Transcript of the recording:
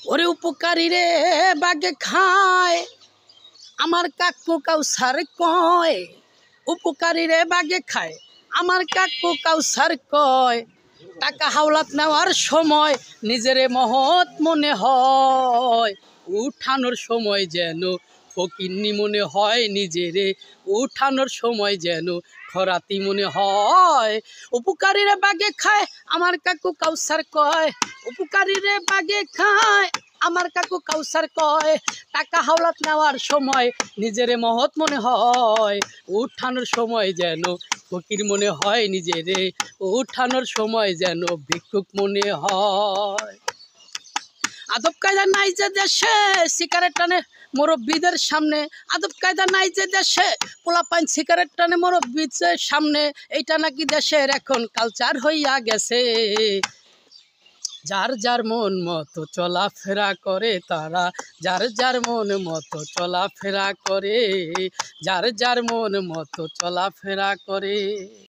ওরে উপকারী রে বাগে খায় আমার কাকু কাউসার কয়, উপকারী রে বাগে খায় আমার কাকু কাউসার কয়, টাকা হাওলাত নেওয়ার সময় নিজেরে মহৎ মনে হয়, উঠানোর সময় যেন ফকিন্নি মনে হয়, নিজেরে উঠানোর সময় যেন খরাতি মনে হয়। উপকারী রে বাগে খায় আমার কাকু কাউসার কয়, উপকারী রে বাগে খায় আমার কাকু কাউসার কয়, টাকা হাওলাত নেওয়ার সময় নিজেরে মহৎ মনে হয়, উঠানোর সময় যেন ফকির মনে হয়, নিজেরে উঠানোর সময় যেন ভিক্ষুক মনে হয়। আদব কায়দা নাই যে দেশে সিগারেট টানে মুরব্বীদের সামনে, আদব কায়দা নাই যে দেশে পোলাপাইন সিগারেট টানে মুরব্বীদের সামনে, এইটা নাকি দেশের এখন কালচার হইয়া গেছে। যার যার মন মতো চলাফেরা করে তারা, যার যার মন মতো চলাফেরা করে, যার যার মন মতো চলাফেরা করে।